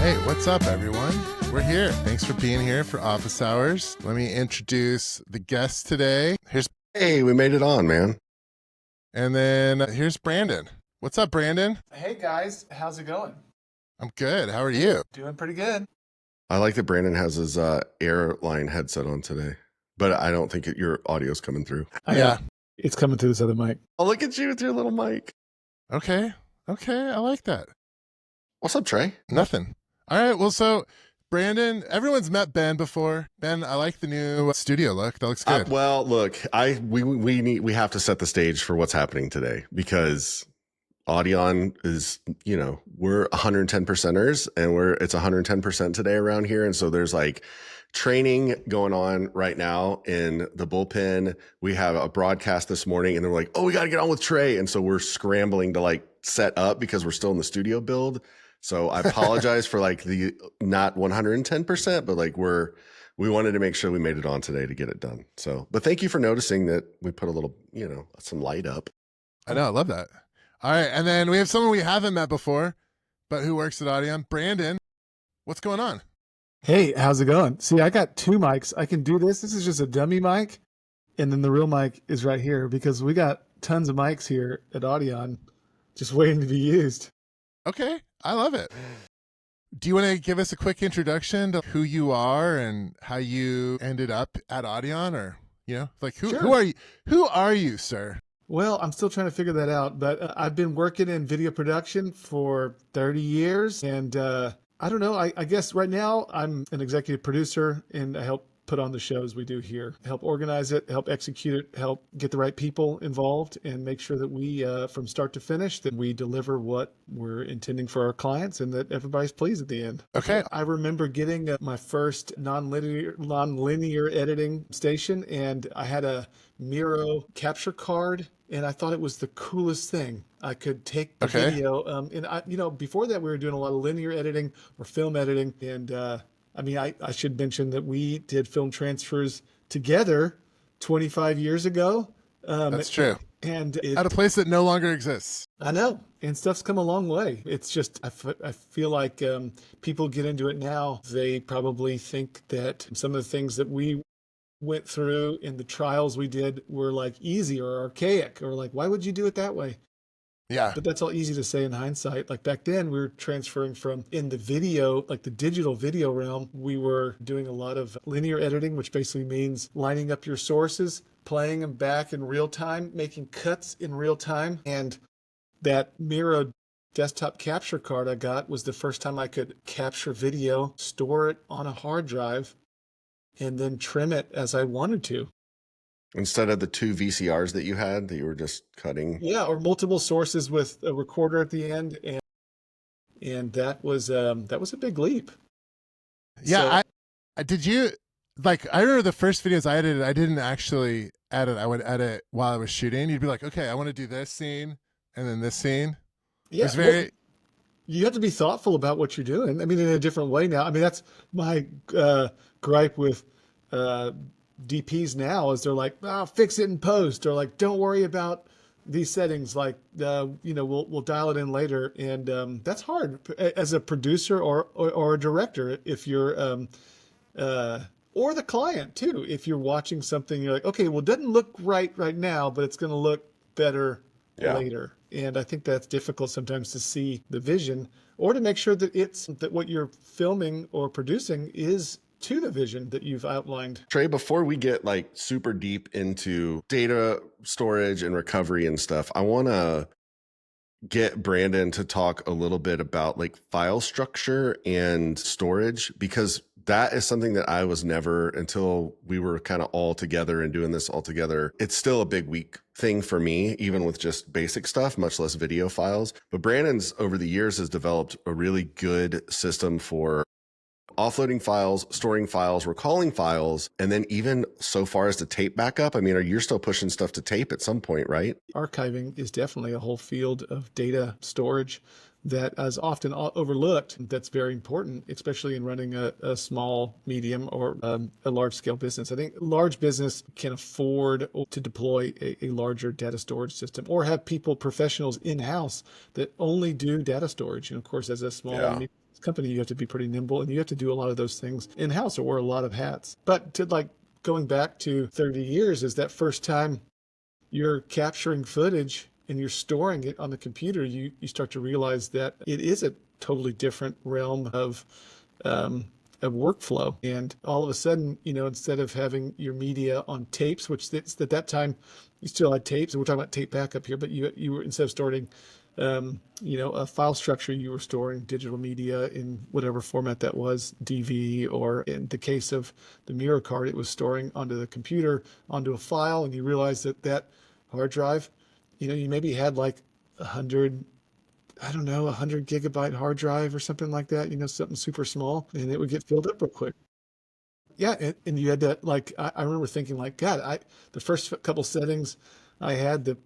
Hey, what's up, everyone? We're here. Thanks for being here for office hours. Let me introduce the guest today. Hey, we made it on, man. And then here's Brandon. What's up, Brandon? Hey guys, how's it going? I'm good. How are you? Doing pretty good. I like that Brandon has his airline headset on today, but I don't think your audio's coming through. Yeah. It's coming through this other mic. Oh, look at you with your little mic. Okay. I like that. What's up, Trae? Nothing. All right. Well, so Brandon, everyone's met Ben before. Ben, I like the new studio look. That looks good. Well, look, we have to set the stage for what's happening today because Audion is, we're 110%ers and it's 110% today around here. And so there's like training going on right now in the bullpen. We have a broadcast this morning and they're like, oh, we got to get on with Trae. And so we're scrambling to like set up because we're still in the studio build. So I apologize for like the not 110%, but like we wanted to make sure we made it on today to get it done. So, but thank you for noticing that we put a little, some light up. I know. I love that. All right. And then we have someone we haven't met before, but who works at Audion. Brandon, what's going on? Hey, how's it going? See, I got two mics. I can do this. This is just a dummy mic. And then the real mic is right here because we got tons of mics here at Audion just waiting to be used. Okay. I love it. Do you want to give us a quick introduction to who you are and how you ended up at Audion, or, who are you? Who are you, sir? Well, I'm still trying to figure that out, but I've been working in video production for 30 years. And I don't know, I guess right now I'm an executive producer and I help put on the shows we do here, help organize it, help execute it, help get the right people involved and make sure that we, from start to finish, that we deliver what we're intending for our clients and that everybody's pleased at the end. Okay. I remember getting my first non-linear editing station and I had a Miro capture card and I thought it was the coolest thing. I could take the video. And before that we were doing a lot of linear editing or film editing. And I should mention that we did film transfers together 25 years ago. That's true. And at a place that no longer exists. I know. And stuff's come a long way. It's just, I feel like people get into it now. They probably think that some of the things that we went through in the trials we did were like easy or archaic or like, why would you do it that way? Yeah. But that's all easy to say in hindsight. Like back then we were transferring from in the video, like the digital video realm, we were doing a lot of linear editing, which basically means lining up your sources, playing them back in real time, making cuts in real time. And that Miro desktop capture card I got was the first time I could capture video, store it on a hard drive, and then trim it as I wanted to. Instead of the two VCRs that you had that you were just cutting. Yeah, or multiple sources with a recorder at the end. And that was a big leap. Yeah, so, did you, like, I remember the first videos I edited, I didn't actually edit. I would edit while I was shooting. You'd be like, okay, I want to do this scene and then this scene. Yeah, it's very... you have to be thoughtful about what you're doing. I mean, in a different way now. I mean, that's my gripe with DPs now is they're like, fix it in post, or like, don't worry about these settings. Like, we'll dial it in later. And that's hard as a producer or a director. If you're, or the client too, if you're watching something, you're like, okay, well, it doesn't look right now, but it's going to look better later. And I think that's difficult sometimes to see the vision or to make sure that what you're filming or producing is to the vision that you've outlined. Trae, before we get like super deep into data storage and recovery and stuff, I want to get Brandon to talk a little bit about like file structure and storage, because that is something that I was never, until we were kind of all together and doing this all together. It's still a big weak thing for me, even with just basic stuff, much less video files. But Brandon's over the years has developed a really good system for offloading files, storing files, recalling files, and then even so far as to tape backup. I mean, you're still pushing stuff to tape at some point, right? Archiving is definitely a whole field of data storage that is often overlooked. That's very important, especially in running a small, medium, or a large scale business. I think large business can afford to deploy a larger data storage system or have professionals in-house that only do data storage. And of course, as a small company, you have to be pretty nimble and you have to do a lot of those things in-house or wear a lot of hats. But to like going back to 30 years is that first time you're capturing footage and you're storing it on the computer, you start to realize that it is a totally different realm of workflow. And all of a sudden, instead of having your media on tapes, which at that time you still had tapes, and we're talking about tape backup here, but you were, instead of storing a file structure, you were storing digital media in whatever format that was, DV, or in the case of the mirror card, it was storing onto the computer, onto a file, and you realize that hard drive, you maybe had like 100 gigabyte hard drive or something like that, something super small, and it would get filled up real quick. Yeah, and you had to, like, I remember thinking like, God, the first couple settings I had,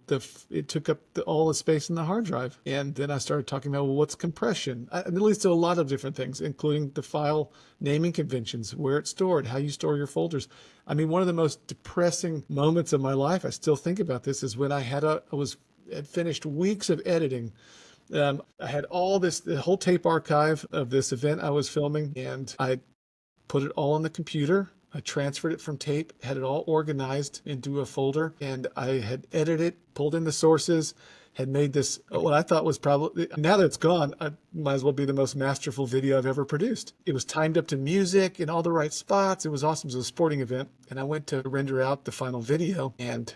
it took up all the space in the hard drive. And then I started talking about, well, what's compression? And it leads to a lot of different things, including the file naming conventions, where it's stored, how you store your folders. I mean, one of the most depressing moments of my life, I still think about this, is when I had finished weeks of editing. I had the whole tape archive of this event I was filming, and I put it all on the computer. I transferred it from tape, had it all organized into a folder, and I had edited it, pulled in the sources, had made this, what I thought was probably, now that it's gone, I might as well be the most masterful video I've ever produced. It was timed up to music in all the right spots. It was awesome. It was a sporting event. And I went to render out the final video, and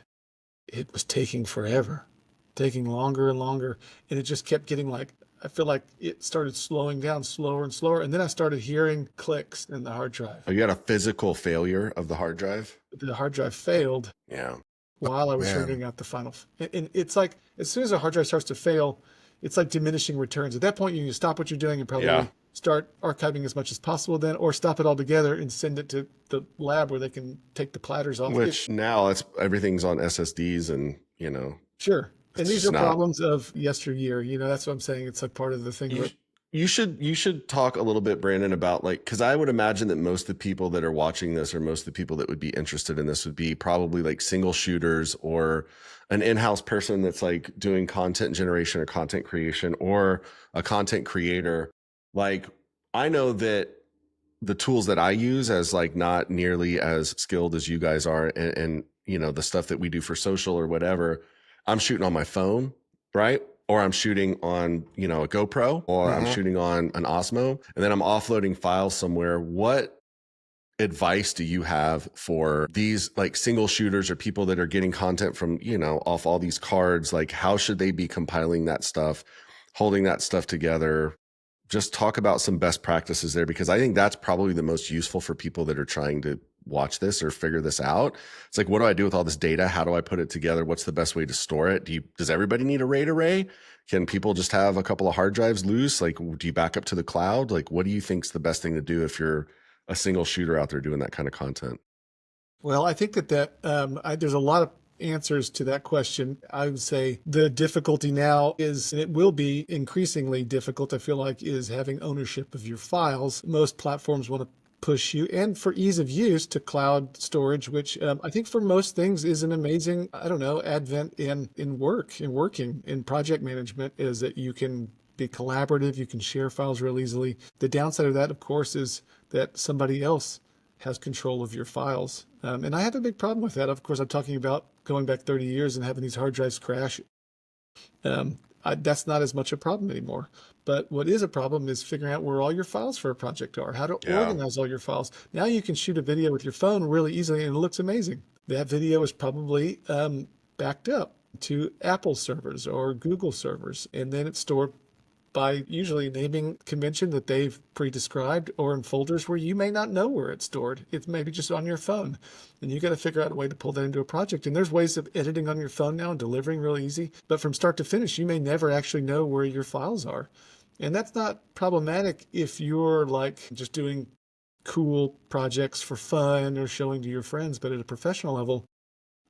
it was taking forever, taking longer and longer. And it just kept getting like, I feel like it started slowing down slower and slower. And then I started hearing clicks in the hard drive. Oh, you had a physical failure of the hard drive? The hard drive failed. Yeah. While I was rendering out the final. And it's like, as soon as a hard drive starts to fail, it's like diminishing returns. At that point, you can stop what you're doing and probably start archiving as much as possible then, or stop it all together and send it to the lab where they can take the platters off. Which now everything's on SSDs and, Sure. And these are problems of yesteryear. That's what I'm saying. It's like part of the thing. You should talk a little bit, Brandon, about because I would imagine that most of the people that are watching this, or most of the people that would be interested in this, would be probably like single shooters or an in-house person that's like doing content generation or content creation, or a content creator. Like, I know that the tools that I use, as like not nearly as skilled as you guys are, and the stuff that we do for social or whatever, I'm shooting on my phone, right? Or I'm shooting on, a GoPro, or I'm shooting on an Osmo, and then I'm offloading files somewhere. What advice do you have for these like single shooters or people that are getting content from, off all these cards? Like, how should they be compiling that stuff, holding that stuff together? Just talk about some best practices there, because I think that's probably the most useful for people that are trying to watch this or figure this out. It's like, what do I do with all this data? How do I put it together? What's the best way to store it? Does everybody need a RAID array? Can people just have a couple of hard drives loose? Like, do you back up to the cloud? Like, what do you think is the best thing to do if you're a single shooter out there doing that kind of content? Well, I think that there's a lot of answers to that question. I would say the difficulty now is, and it will be increasingly difficult, I feel like, is having ownership of your files. Most platforms want to push you, and for ease of use, to cloud storage, which I think for most things is an amazing, advent in working in project management, is that you can be collaborative, you can share files real easily. The downside of that, of course, is that somebody else has control of your files. And I have a big problem with that. Of course, I'm talking about going back 30 years and having these hard drives crash. That's not as much a problem anymore. But what is a problem is figuring out where all your files for a project are, how to organize all your files. Now you can shoot a video with your phone really easily, and it looks amazing. That video is probably backed up to Apple servers or Google servers, and then it's stored by usually naming convention that they've pre-described, or in folders where you may not know where it's stored. It's maybe just on your phone, and you got to figure out a way to pull that into a project. And there's ways of editing on your phone now and delivering really easy, but from start to finish, you may never actually know where your files are. And that's not problematic if you're like just doing cool projects for fun or showing to your friends, but at a professional level,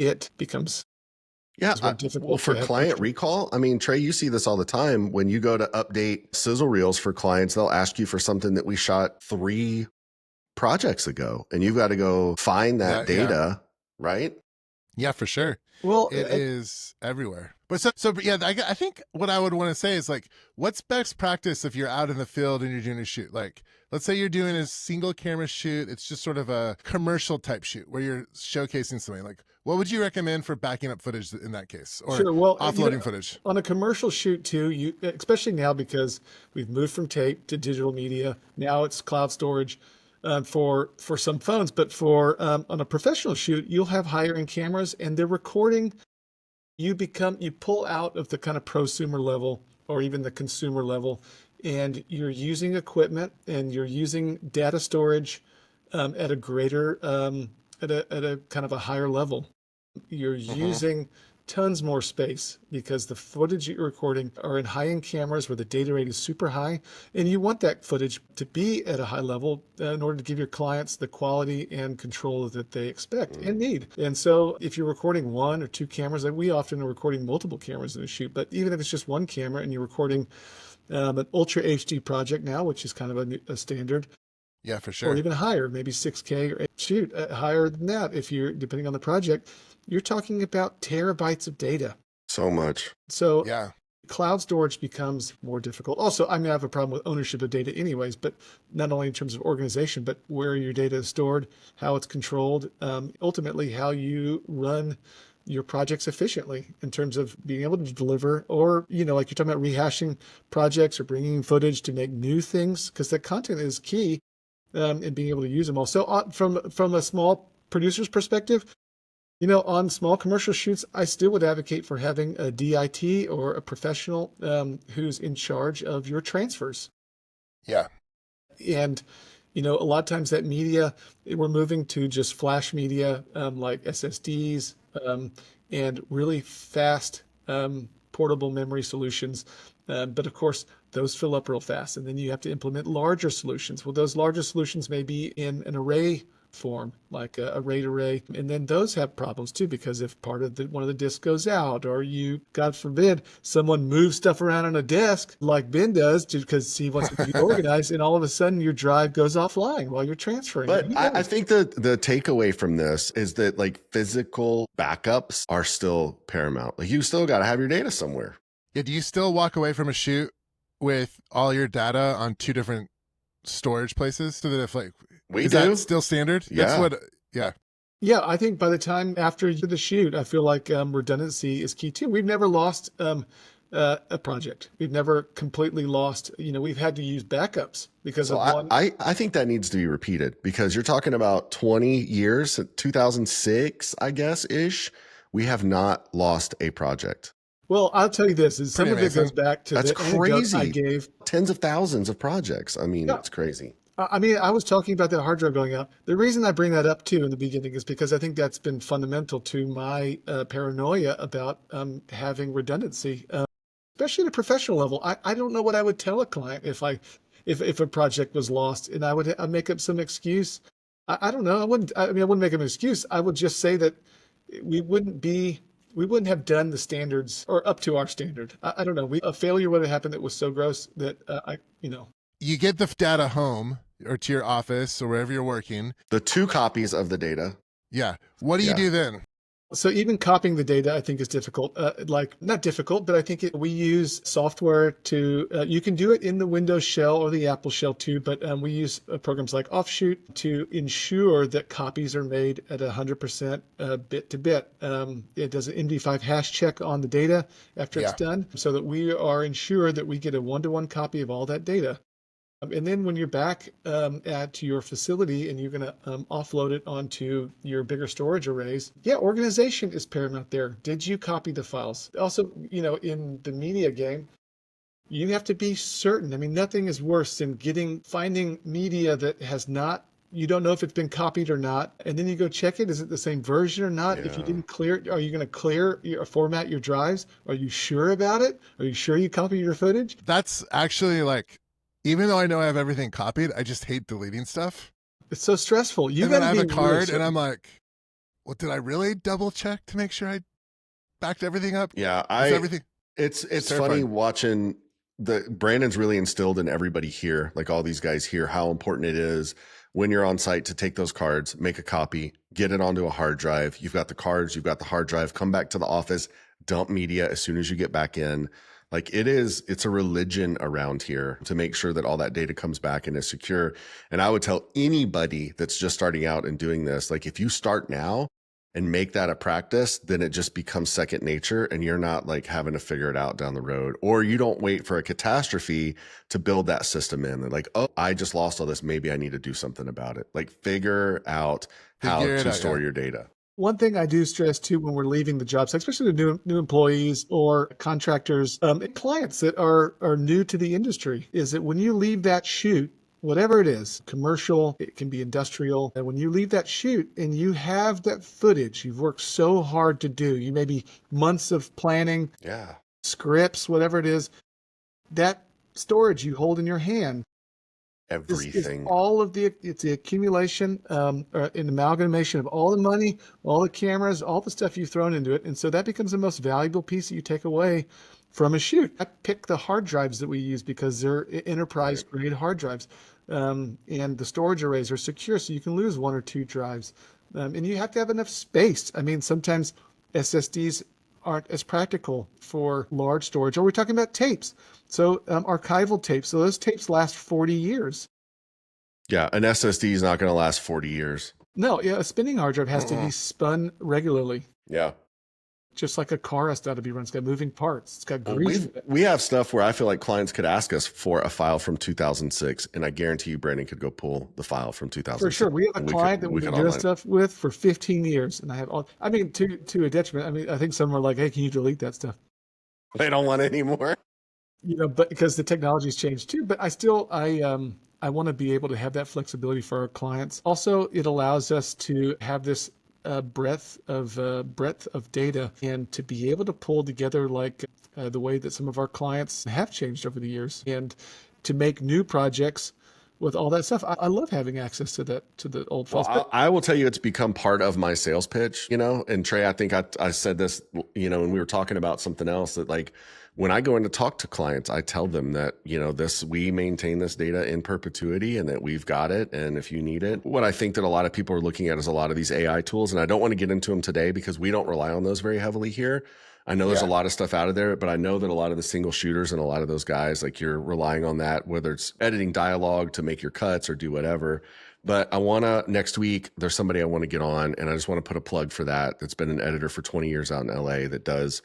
it becomes well, for client recall, I mean, Trae, you see this all the time. When you go to update sizzle reels for clients, they'll ask you for something that we shot 3 projects ago, and you've got to go find that data, right? Yeah, for sure. Well, It is everywhere. But yeah, I think what I would want to say is like, what's best practice if you're out in the field and you're doing a shoot? Like, let's say you're doing a single camera shoot. It's just sort of a commercial type shoot where you're showcasing something. Like, what would you recommend for backing up footage in that case, or sure. Well, offloading footage? on a commercial shoot too, you especially now because we've moved from tape to digital media. Now it's cloud storage for some phones, but for on a professional shoot, you'll have higher end cameras, and they're recording. You pull out of the kind of prosumer level or even the consumer level, and you're using equipment and you're using data storage at a greater at a kind of a higher level. You're using tons more space because the footage you're recording are in high-end cameras where the data rate is super high, and you want that footage to be at a high level in order to give your clients the quality and control that they expect and need. And so if you're recording one or two cameras, and we often are recording multiple cameras in a shoot, but even if it's just one camera and you're recording an Ultra HD project now, which is kind of a standard, Yeah, for sure. or even higher, maybe 6K or higher than that if you're depending on the project, you're talking about terabytes of data. So much. So Yeah. cloud storage becomes more difficult. Also, I mean, I have a problem with ownership of data anyways, but not only in terms of organization, but where your data is stored, how it's controlled, ultimately how you run your projects efficiently in terms of being able to deliver, or, you know, like you're talking about rehashing projects or bringing footage to make new things, because the content is key and being able to use them all. So from a small producer's perspective, you know, on small commercial shoots, I still would advocate for having a DIT or a professional who's in charge of your transfers. Yeah. And, you know, a lot of times that media, we're moving to just flash media like SSDs and really fast portable memory solutions. But of course, those fill up real fast. And then you have to implement larger solutions. Well, those larger solutions may be in an array form, like a RAID array. And then those have problems too, because if part of one of the disks goes out, or you, God forbid, someone moves stuff around on a disk like Ben does because he wants it to be organized, and all of a sudden your drive goes offline while you're transferring. But I think the takeaway from this is that like physical backups are still paramount. Like you still got to have your data somewhere. Yeah. Do you still walk away from a shoot with all your data on two different storage places, so that if like, We is do. that still standard? Yeah. That's what, yeah. Yeah, I think by the time after the shoot, I feel like redundancy is key too. We've never lost a project. We've never completely lost, you know, we've had to use backups because So of one. I think that needs to be repeated, because you're talking about 20 years, 2006, I guess, ish. We have not lost a project. Well, I'll tell you this, is some Pretty of it goes amazing. back to That's the anecdote I crazy. gave. Tens of thousands of projects. I mean, Yeah. it's crazy. I mean, I was talking about that hard drive going out. The reason I bring that up too in the beginning is because I think that's been fundamental to my paranoia about having redundancy, especially at a professional level. I don't know what I would tell a client if a project was lost, and I'd make up some excuse. I don't know. I wouldn't make an excuse. I would just say that we wouldn't have done the standards or up to our standard. I don't know. A failure would have happened that was so gross that You get the data home or to your office or wherever you're working. The 2 copies of the data. Yeah. What do you do then? So even copying the data, I think, is difficult. Like not difficult, but I think we use software to. You can do it in the Windows shell or the Apple shell too, but we use programs like Offshoot to ensure that copies are made at 100% bit to bit. It does an MD5 hash check on the data after it's done, so that we are ensured that we get a one-to-one copy of all that data. And then when you're back at your facility and you're going to offload it onto your bigger storage arrays, organization is paramount there. Did you copy the files? Also, you know, in the media game, you have to be certain. I mean, nothing is worse than finding media that has not, you don't know if it's been copied or not. And then you go check it. Is it the same version or not? Yeah. If you didn't clear it, are you going to format your drives? Are you sure about it? Are you sure you copied your footage? That's actually like, even though I know I have everything copied, I just hate deleting stuff. It's so stressful. And then I have a card and I'm like, well, did I really double check to make sure I backed everything up? Yeah, Is everything? It's terrifying. funny watching Brandon's really instilled in everybody here, like all these guys here, how important it is when you're on site to take those cards, make a copy, get it onto a hard drive. You've got the cards, you've got the hard drive, come back to the office, dump media as soon as you get back in. Like it's a religion around here to make sure that all that data comes back and is secure. And I would tell anybody that's just starting out and doing this, like if you start now and make that a practice, then it just becomes second nature and you're not like having to figure it out down the road, or you don't wait for a catastrophe to build that system in. They're like, oh, I just lost all this. Maybe I need to do something about it. Like figure out how to store your data. One thing I do stress too when we're leaving the job site, especially the new employees or contractors, and clients that are new to the industry, is that when you leave that shoot, whatever it is, commercial, it can be industrial, and when you leave that shoot and you have that footage you've worked so hard to do, you maybe months of planning, scripts, whatever it is, that storage you hold in your hand, everything. It's the accumulation, or an amalgamation of all the money, all the cameras, all the stuff you've thrown into it. And so that becomes the most valuable piece that you take away from a shoot. I pick the hard drives that we use because they're enterprise grade hard drives. And the storage arrays are secure, so you can lose one or two drives. And you have to have enough space. I mean, sometimes SSDs aren't as practical for large storage, or we're talking about tapes. So archival tapes. So those tapes last 40 years. Yeah, an SSD is not going to last 40 years. No, yeah, a spinning hard drive has to be spun regularly. Yeah. Just like a car has got to be run. It's got moving parts. It's got grease. We have stuff where I feel like clients could ask us for a file from 2006, and I guarantee you Brandon could go pull the file from 2006. For sure. We have a client that we've been doing stuff with for 15 years, and I have all, I mean, to a detriment. I mean, I think some are like, hey, can you delete that stuff? They don't want it anymore. You know, but because the technology's changed too, but I want to be able to have that flexibility for our clients. Also, it allows us to have this breadth of data, and to be able to pull together like the way that some of our clients have changed over the years, and to make new projects with all that stuff. I love having access to the old files. Well, I will tell you, it's become part of my sales pitch, you know, and Trae, I think I said this, you know, when we were talking about something else, that like, when I go in to talk to clients, I tell them that, you know, we maintain this data in perpetuity and that we've got it. And if you need it, what I think that a lot of people are looking at is a lot of these AI tools. And I don't want to get into them today because we don't rely on those very heavily here. I know there's a lot of stuff out of there, but I know that a lot of the single shooters and a lot of those guys, like you're relying on that, whether it's editing dialogue to make your cuts or do whatever. But next week, there's somebody I want to get on, and I just want to put a plug for that. That's been an editor for 20 years out in LA that does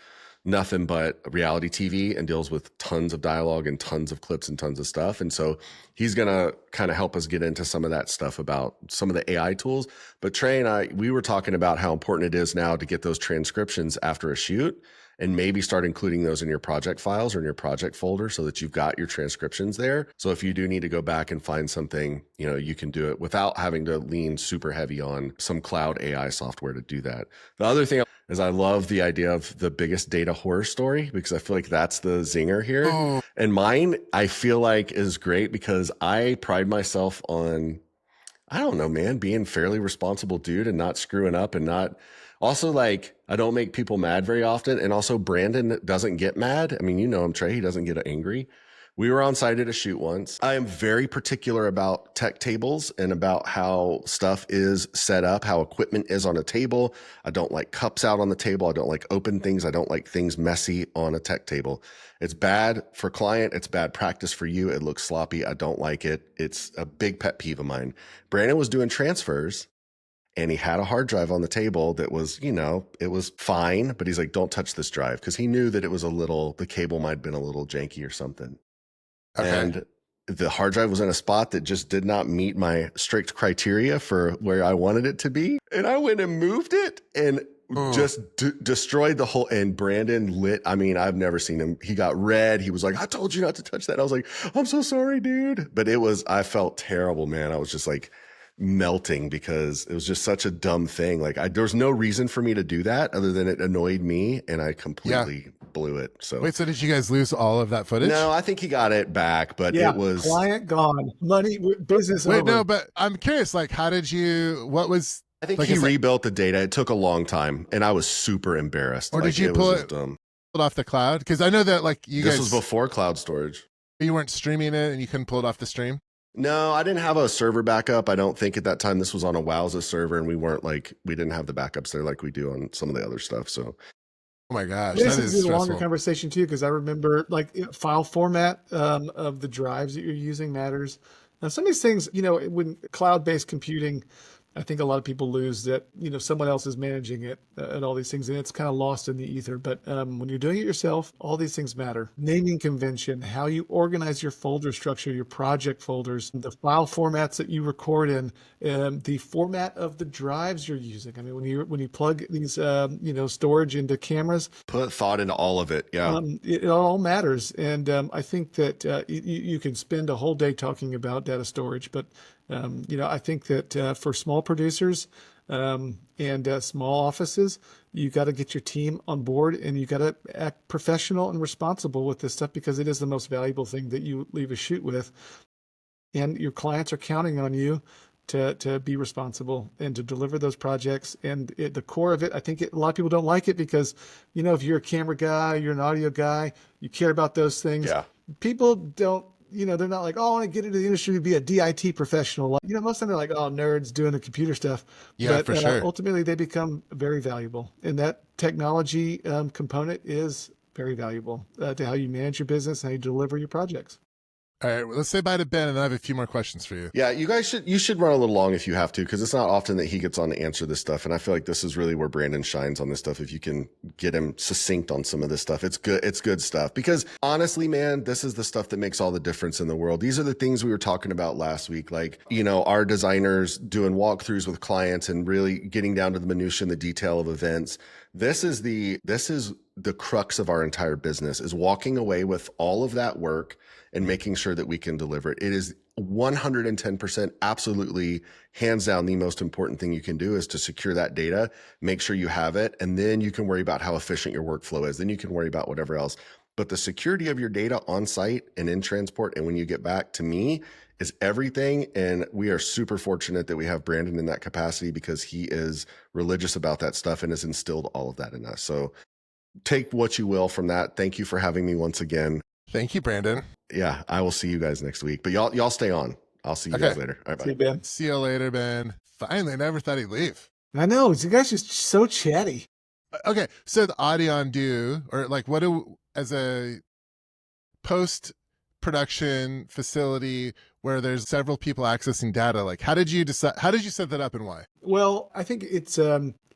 nothing but reality TV and deals with tons of dialogue and tons of clips and tons of stuff. And so he's going to kind of help us get into some of that stuff about some of the AI tools. But Trae and we were talking about how important it is now to get those transcriptions after a shoot and maybe start including those in your project files or in your project folder so that you've got your transcriptions there. So if you do need to go back and find something, you know, you can do it without having to lean super heavy on some cloud AI software to do that. The other thing is I love the idea of the biggest data horror story, because I feel like that's the zinger here. Oh. And mine, I feel like is great because I pride myself on, I don't know, man, being fairly responsible dude and not screwing up and not also like, I don't make people mad very often. And also Brandon doesn't get mad. I mean, you know him, Trae, he doesn't get angry. We were on site at a shoot once. I am very particular about tech tables and about how stuff is set up, how equipment is on a table. I don't like cups out on the table. I don't like open things. I don't like things messy on a tech table. It's bad for client. It's bad practice for you. It looks sloppy. I don't like it. It's a big pet peeve of mine. Brandon was doing transfers and he had a hard drive on the table that was, you know, it was fine, but he's like, don't touch this drive, because he knew that it was the cable might have been a little janky or something. Okay. And the hard drive was in a spot that just did not meet my strict criteria for where I wanted it to be. And I went and moved it and just destroyed the whole, and Brandon I've never seen him. He got red. He was like, I told you not to touch that. I was like, I'm so sorry, dude. But I felt terrible, man. I was just like melting because it was just such a dumb thing. Like there's no reason for me to do that other than it annoyed me and I completely blew it. So wait, so did you guys lose all of that footage? No, I think he got it back, but it was client gone, money, business over. Wait, no, but I'm curious, like I think he rebuilt the data. It took a long time and I was super embarrassed. Or did you pull it? it off the cloud? Because I know that like This was before cloud storage. You weren't streaming it and you couldn't pull it off the stream? No, I didn't have a server backup. I don't think at that time. This was on a Wowza server, and we didn't have the backups there like we do on some of the other stuff. So, oh my gosh, this that is a longer stressful. conversation too, because I remember like file format of the drives that you're using matters. Now, some of these things, when cloud-based computing, I think a lot of people lose that, someone else is managing it and all these things, and it's kind of lost in the ether. But when you're doing it yourself, all these things matter. Naming convention, how you organize your folder structure, your project folders, the file formats that you record in, the format of the drives you're using. I mean, when you plug these, storage into cameras, put thought into all of it. Yeah. It all matters. And I think that you can spend a whole day talking about data storage, but I think that for small producers and small offices, you got to get your team on board, and you got to act professional and responsible with this stuff, because it is the most valuable thing that you leave a shoot with. And your clients are counting on you to be responsible and to deliver those projects. And the core of it, I think a lot of people don't like it because, if you're a camera guy, you're an audio guy, you care about those things. Yeah. People don't, they're not like, oh, I want to get into the industry to be a DIT professional. Most of them are like, oh, nerds doing the computer stuff. Yeah, for sure. Ultimately, they become very valuable. And that technology component is very valuable to how you manage your business and how you deliver your projects. All right, let's say bye to Ben, and I have a few more questions for you. Yeah, you should run a little long if you have to, because it's not often that he gets on to answer this stuff. And I feel like this is really where Brandon shines on this stuff. If you can get him succinct on some of this stuff, it's good. It's good stuff, because honestly, man, this is the stuff that makes all the difference in the world. These are the things we were talking about last week. Like, our designers doing walkthroughs with clients and really getting down to the minutia and the detail of events. This is the crux of our entire business, is walking away with all of that work and making sure that we can deliver it. It is 110% absolutely hands down the most important thing you can do, is to secure that data, make sure you have it, and then you can worry about how efficient your workflow is. Then you can worry about whatever else. But the security of your data on site and in transport and when you get back, to me, is everything. And we are super fortunate that we have Brandon in that capacity, because he is religious about that stuff and has instilled all of that in us. So take what you will from that. Thank you for having me once again. Thank you, Brandon. Yeah, I will see you guys next week. But y'all stay on. I'll see you guys later. All right, bye. See you, Ben. See you later, Ben. Finally, I never thought he'd leave. I know. You guys are just so chatty. Okay, so the Audion do, or like as a post-production facility where there's several people accessing data, like how did you set that up and why? Well, I think it's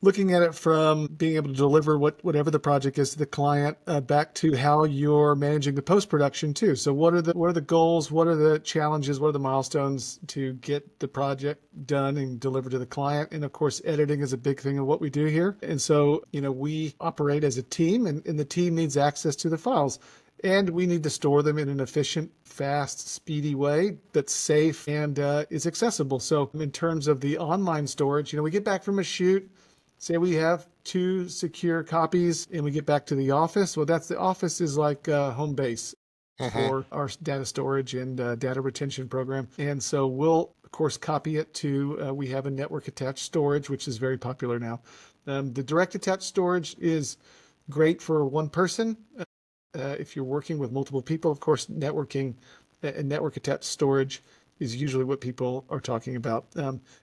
looking at it from being able to deliver whatever the project is to the client, back to how you're managing the post-production too. So what are the goals? What are the challenges? What are the milestones to get the project done and delivered to the client? And of course, editing is a big thing of what we do here. And so, we operate as a team, and the team needs access to the files. And we need to store them in an efficient, fast, speedy way that's safe and is accessible. So in terms of the online storage, we get back from a shoot, say we have 2 secure copies, and we get back to the office. Well, the office is like home base for our data storage and data retention program. And so we'll, of course, copy it to, we have a network attached storage, which is very popular now. The direct attached storage is great for one person. If you're working with multiple people, of course, networking and network attached storage is usually what people are talking about.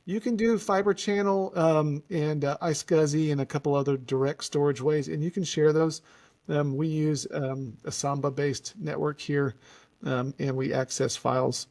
You can do fiber channel and iSCSI and a couple other direct storage ways, and you can share those. We use a Samba-based network here, and we access files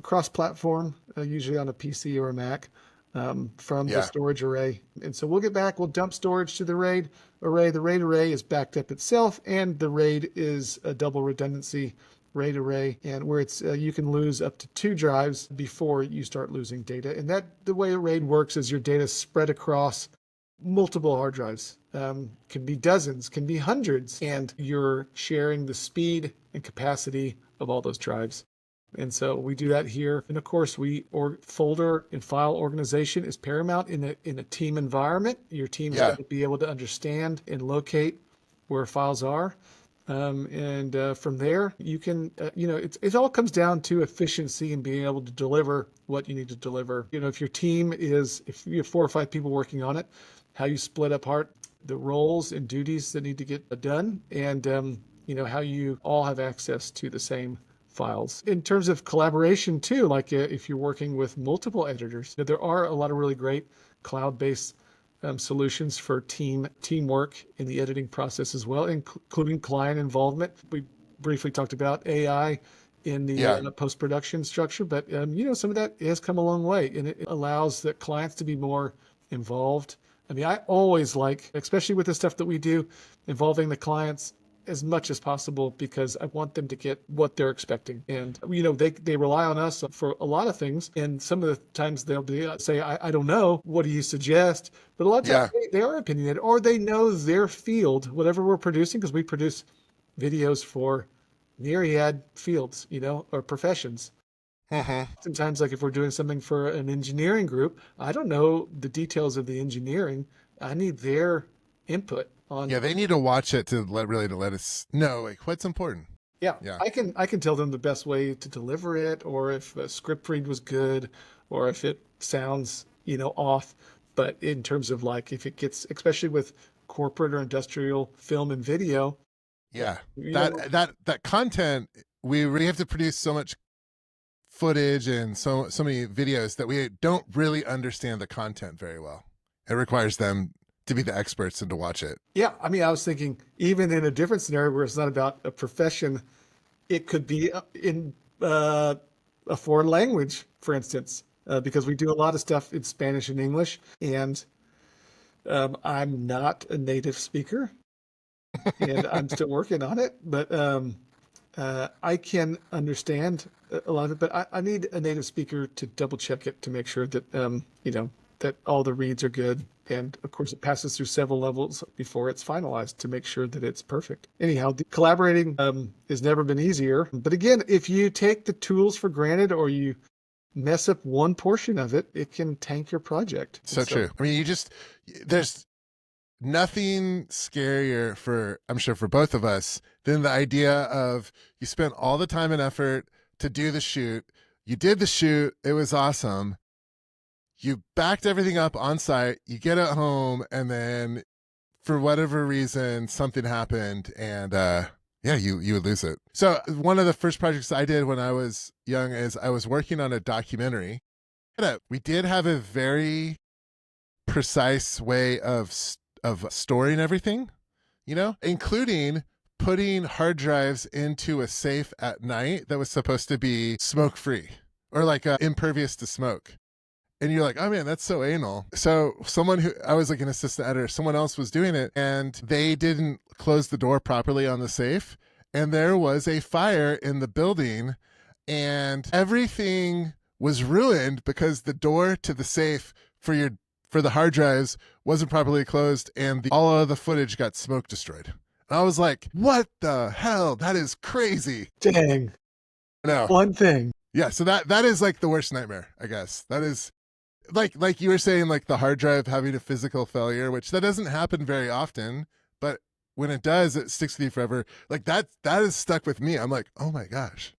cross-platform, usually on a PC or a Mac, from the storage array. And so we'll get back, we'll dump storage to the RAID array. The RAID array is backed up itself, and the RAID is a double redundancy RAID array, and where it's you can lose up to 2 drives before you start losing data. And the way a RAID works is your data spread across multiple hard drives. Can be dozens, can be hundreds, and you're sharing the speed and capacity of all those drives. And so we do that here. And of course, folder and file organization is paramount in a team environment. Your team's got to be able to understand and locate where files are. And from there, you can, it all comes down to efficiency and being able to deliver what you need to deliver. If your team if you have 4 or 5 people working on it, how you split apart the roles and duties that need to get done, and how you all have access to the same files. In terms of collaboration too, like if you're working with multiple editors, there are a lot of really great cloud-based solutions for teamwork in the editing process as well, including client involvement. We briefly talked about AI in the post-production structure, but some of that has come a long way, and it allows the clients to be more involved. I mean, I always like, especially with the stuff that we do, involving the clients as much as possible, because I want them to get what they're expecting. And, they rely on us for a lot of things. And some of the times they'll say, I don't know, what do you suggest? But a lot of times they are opinionated, or they know their field, whatever we're producing, because we produce videos for myriad fields, or professions. Sometimes, like if we're doing something for an engineering group, I don't know the details of the engineering. I need their input on. Yeah, they need to watch it to let us know like what's important. Yeah. I can tell them the best way to deliver it, or if a script read was good, or if it sounds off. But in terms of like if it gets, especially with corporate or industrial film and video, that content, we have to produce so much footage and so many videos that we don't really understand the content very well. It requires them to be the experts and to watch it. Yeah, I mean, I was thinking even in a different scenario where it's not about a profession, it could be in a foreign language, for instance, because we do a lot of stuff in Spanish and English, and I'm not a native speaker, and I'm still working on it, but I can understand a lot of it, but I need a native speaker to double check it to make sure that, that all the reads are good. And of course, it passes through several levels before it's finalized to make sure that it's perfect. Anyhow, collaborating has never been easier. But again, if you take the tools for granted or you mess up one portion of it, it can tank your project. So true. I mean, there's nothing scarier I'm sure for both of us than the idea of you spent all the time and effort to do the shoot. You did the shoot. It was awesome. You backed everything up on site, you get it home, and then for whatever reason, something happened, and you would lose it. So one of the first projects I did when I was young is I was working on a documentary. We did have a very precise way of storing everything, including putting hard drives into a safe at night that was supposed to be smoke-free or like impervious to smoke. And you're like, oh man, that's so anal. So I was like an assistant editor, someone else was doing it and they didn't close the door properly on the safe. And there was a fire in the building and everything was ruined because the door to the safe for the hard drives wasn't properly closed and all of the footage got smoke destroyed. And I was like, what the hell? That is crazy. Dang. No. One thing. Yeah. So that is like the worst nightmare, I guess. That is like you were saying, like the hard drive having a physical failure, which that doesn't happen very often, but when it does, it sticks with you forever. Like that is stuck with me. I'm like, oh my gosh,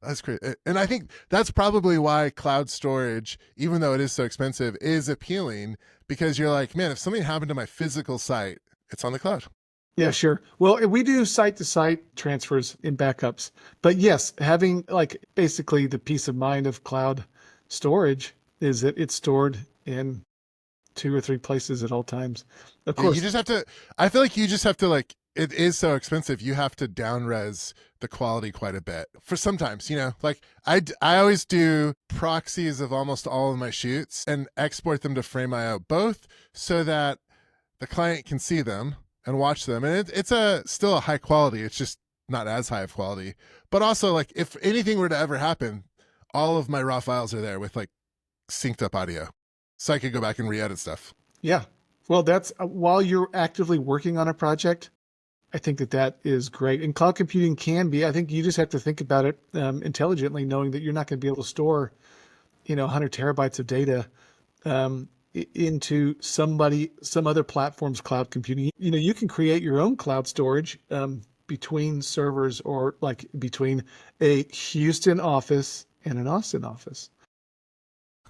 that's crazy. And I think that's probably why cloud storage, even though it is so expensive, is appealing, because you're like, man, if something happened to my physical site, it's on the cloud. Yeah, sure. Well, we do site-to-site transfers in backups, but yes, having like basically the peace of mind of cloud storage is that it's stored in 2 or 3 places at all times. Of course, you just have to. I feel like you just have to like. It is so expensive. You have to down res the quality quite a bit. For sometimes, like I always do proxies of almost all of my shoots and export them to Frame.io, both so that the client can see them and watch them, and it's still a high quality. It's just not as high of quality. But also, like if anything were to ever happen, all of my raw files are there with like synced up audio, so I could go back and re-edit stuff. Yeah. Well, that's while you're actively working on a project, I think that is great. And cloud computing can be, I think you just have to think about it intelligently, knowing that you're not going to be able to store, 100 terabytes of data into some other platform's cloud computing. You can create your own cloud storage between servers, or like between a Houston office and an Austin office.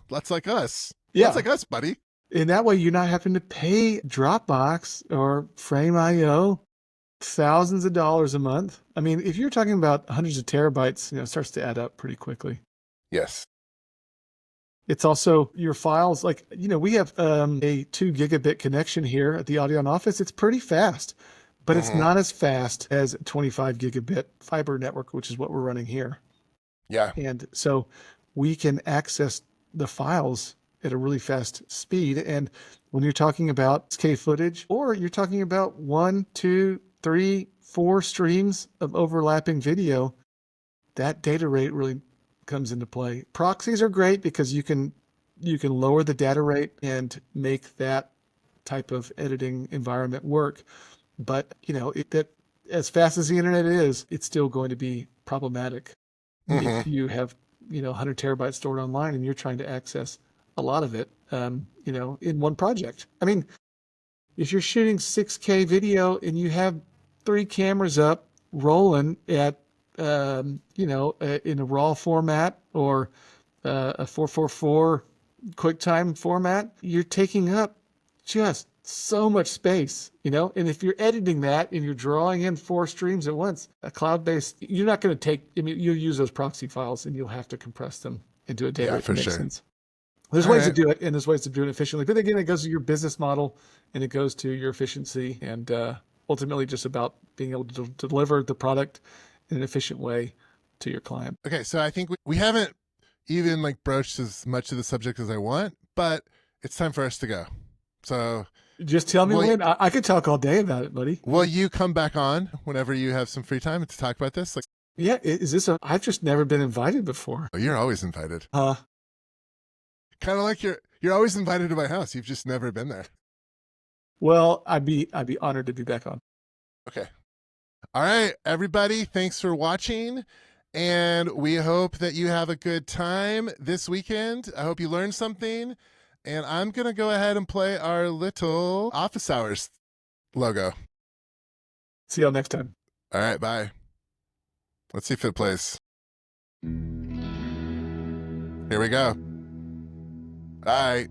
That's like us. Yeah. That's like us, buddy. In that way, you're not having to pay Dropbox or Frame.io thousands of dollars a month. I mean, if you're talking about hundreds of terabytes, it starts to add up pretty quickly. Yes. It's also your files, like, we have a 2 gigabit connection here at the Audion office. It's pretty fast, but it's not as fast as a 25 gigabit fiber network, which is what we're running here. Yeah. And so we can access the files at a really fast speed. And when you're talking about SK footage, or you're talking about 1, 2, 3, 4 streams of overlapping video, that data rate really comes into play. Proxies are great because you can lower the data rate and make that type of editing environment work. But that as fast as the internet is, it's still going to be problematic if you have 100 terabytes stored online and you're trying to access a lot of it in one project. I mean, if you're shooting 6K video and you have 3 cameras up rolling at in a RAW format or a 444 QuickTime format, you're taking up just so much space, and if you're editing that and you're drawing in 4 streams at once, a cloud-based, you're not going to you'll use those proxy files and you'll have to compress them into a data rate that makes sense. There's ways to do it, and there's ways to do it efficiently. But again, it goes to your business model, and it goes to your efficiency, and ultimately just about being able to deliver the product in an efficient way to your client. Okay, so I think we haven't even broached as much of the subject as I want, but it's time for us to go. So just tell me when. I could talk all day about it, buddy. Will you come back on whenever you have some free time to talk about this? Yeah, is this I've just never been invited before. Oh, you're always invited. Kind of like you're always invited to my house. You've just never been there. Well, I'd be honored to be back on. Okay. All right, everybody. Thanks for watching. And we hope that you have a good time this weekend. I hope you learned something. And I'm going to go ahead and play our little office hours logo. See y'all next time. All right, bye. Let's see if it plays. Here we go. All right.